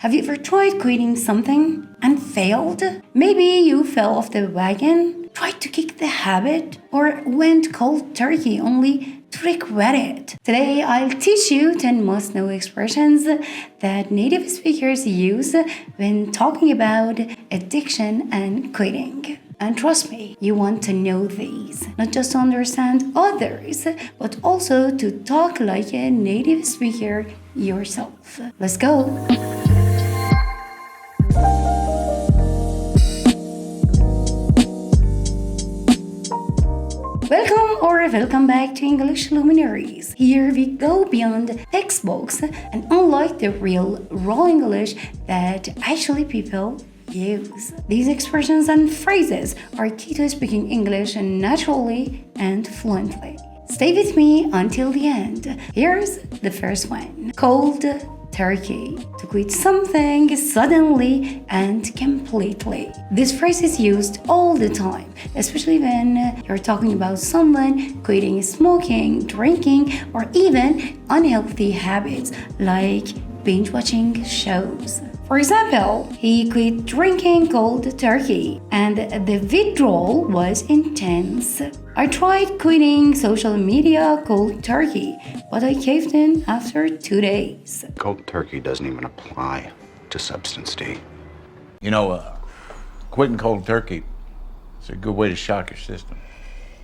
Have you ever tried quitting something and failed? Maybe you fell off the wagon, tried to kick the habit, or went cold turkey only to regret it. Today, I'll teach you 10 must-know expressions that native speakers use when talking about addiction and quitting. And trust me, you want to know these, not just to understand others, but also to talk like a native speaker yourself. Let's go! Welcome back to English Luminaries. Here we go beyond textbooks and unlike the real raw English that actually people use. These expressions and phrases are key to speaking English naturally and fluently. Stay with me until the end. Here's the first one. Cold turkey. To quit something suddenly and completely. This phrase is used all the time, especially when you're talking about someone quitting smoking, drinking, or even unhealthy habits like binge watching shows. For example, he quit drinking cold turkey and the withdrawal was intense. I tried quitting social media cold turkey, but I caved in after 2 days. Cold turkey doesn't even apply to substance D. Quitting cold turkey is a good way to shock your system.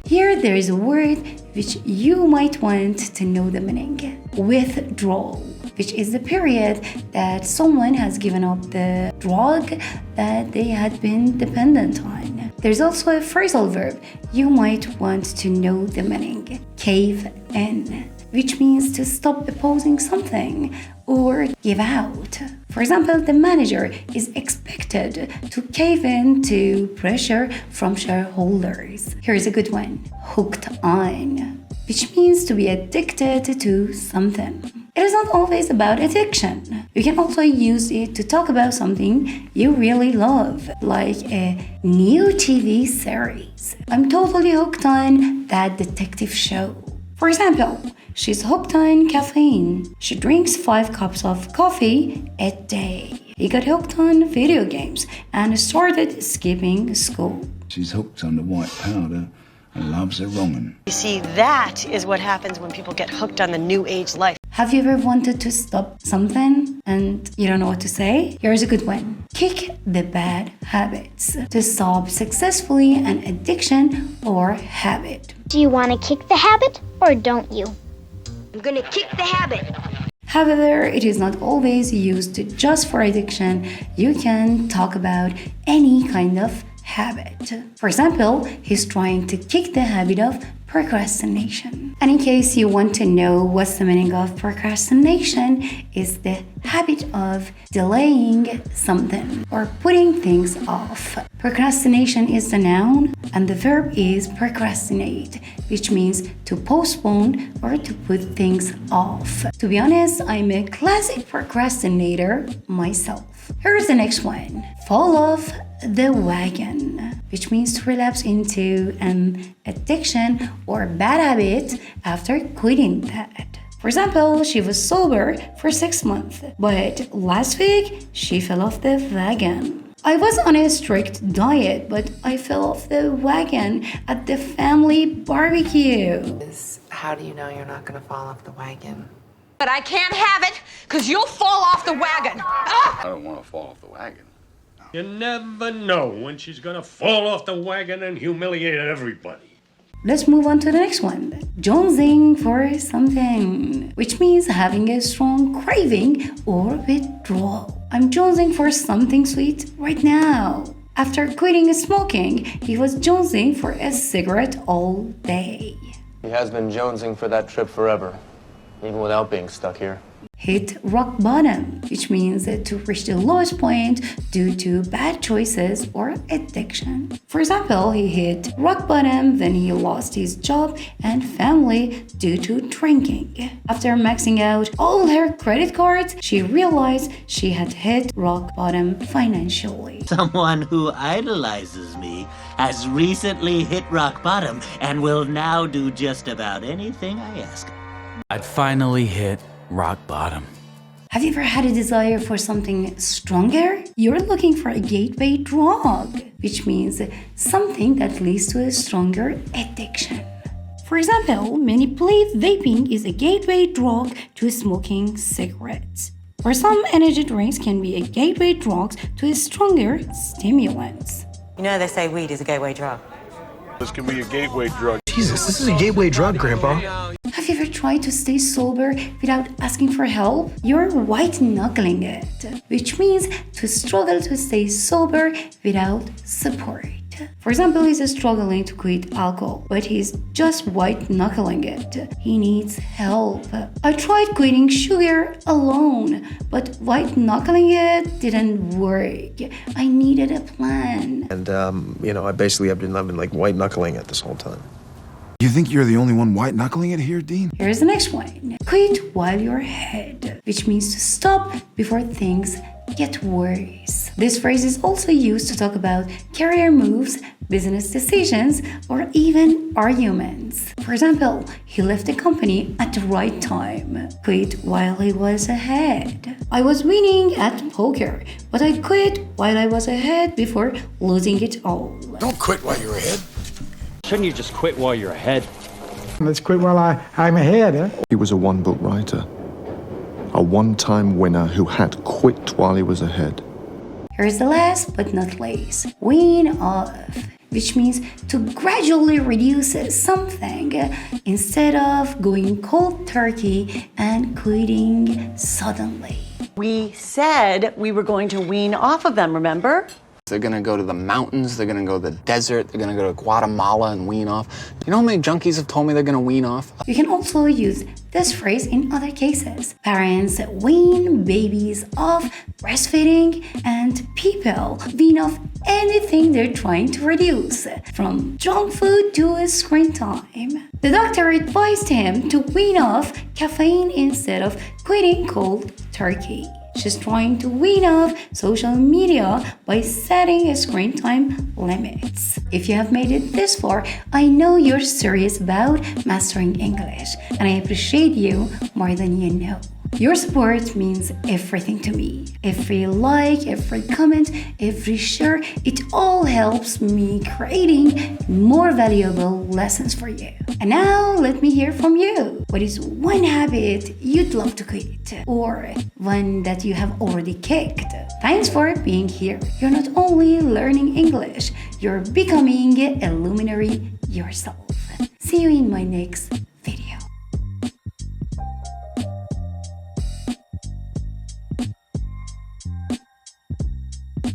Here there is a word which you might want to know the meaning. Withdrawal, which is the period that someone has given up the drug that they had been dependent on. There's also a phrasal verb you might want to know the meaning. Cave in, which means to stop opposing something or give out. For example, the manager is expected to cave in to pressure from shareholders. Here's a good one. Hooked on, which means to be addicted to something. It is not always about addiction. You can also use it to talk about something you really love, like a new TV series. I'm totally hooked on that detective show. For example, she's hooked on caffeine. She drinks 5 cups of coffee a day. He got hooked on video games and started skipping school. She's hooked on the white powder and loves a wrong'un. You see, that is what happens when people get hooked on the new age life. Have you ever wanted to stop something and you don't know what to say? Here's a good one. Kick the bad habits. To stop successfully an addiction or habit. Do you want to kick the habit or don't you? I'm gonna kick the habit. However, it is not always used just for addiction. You can talk about any kind of habit. For example, he's trying to kick the habit of procrastination. And in case you want to know what's the meaning of procrastination, is the habit of delaying something or putting things off. Procrastination is the noun and the verb is procrastinate, which means to postpone or to put things off. To be honest, I'm a classic procrastinator myself. Here's the next one. Fall off the wagon, which means to relapse into an addiction or bad habit after quitting that. For example, she was sober for 6 months, but last week she fell off the wagon. I was on a strict diet, but I fell off the wagon at the family barbecue. How do you know you're not gonna fall off the wagon? But I can't have it, because you'll fall off the wagon. I don't want to fall off the wagon. You never know when she's gonna fall off the wagon and humiliate everybody. Let's move on to the next one. Jonesing for something, which means having a strong craving or withdrawal. I'm jonesing for something sweet right now. After quitting smoking, he was jonesing for a cigarette all day. He has been jonesing for that trip forever, even without being stuck here. Hit rock bottom, which means to reach the lowest point due to bad choices or addiction. For example, he hit rock bottom when he lost his job and family due to drinking. After maxing out all her credit cards, she realized she had hit rock bottom financially. Someone who idolizes me has recently hit rock bottom and will now do just about anything I ask. I'd finally hit rock bottom. Have you ever had a desire for something stronger? You're looking for a gateway drug, which means something that leads to a stronger addiction. For example, many believe vaping is a gateway drug to smoking cigarettes. Or some energy drinks can be a gateway drug to a stronger stimulants. You know they say weed is a gateway drug. This can be a gateway drug. Jesus, this is a gateway drug, Grandpa. Have you ever tried to stay sober without asking for help? You're white-knuckling it, which means to struggle to stay sober without support. For example, he's struggling to quit alcohol, but he's just white-knuckling it. He needs help. I tried quitting sugar alone, but white-knuckling it didn't work. I needed a plan. And, I basically have been like white-knuckling it this whole time. You think you're the only one white-knuckling it here, Dean? Here's the next one. Quit while you're ahead, which means to stop before things get worse. This phrase is also used to talk about career moves, business decisions, or even arguments. For example, he left the company at the right time. Quit while he was ahead. I was winning at poker, but I quit while I was ahead before losing it all. Don't quit while you're ahead. Shouldn't you just quit while you're ahead? Let's quit while I'm ahead, huh? He was a one-book writer, a one-time winner who had quit while he was ahead. Here's the last but not least, wean off, which means to gradually reduce something instead of going cold turkey and quitting suddenly. We said we were going to wean off of them, remember? They're gonna go to the mountains, they're gonna go to the desert, they're gonna go to Guatemala and wean off. You know how many junkies have told me they're gonna wean off? You can also use this phrase in other cases. Parents wean babies off breastfeeding, and people wean off anything they're trying to reduce, from junk food to screen time. The doctor advised him to wean off caffeine instead of quitting cold turkey. She's trying to wean off social media by setting screen time limits. If you have made it this far, I know you're serious about mastering English, and I appreciate you more than you know. Your support means everything to me. Every like, every comment, every share, it all helps me creating more valuable lessons for you. And now let me hear from you. What is one habit you'd love to quit, or one that you have already kicked? Thanks for being here. You're not only learning English, you're becoming a luminary yourself. See you in my next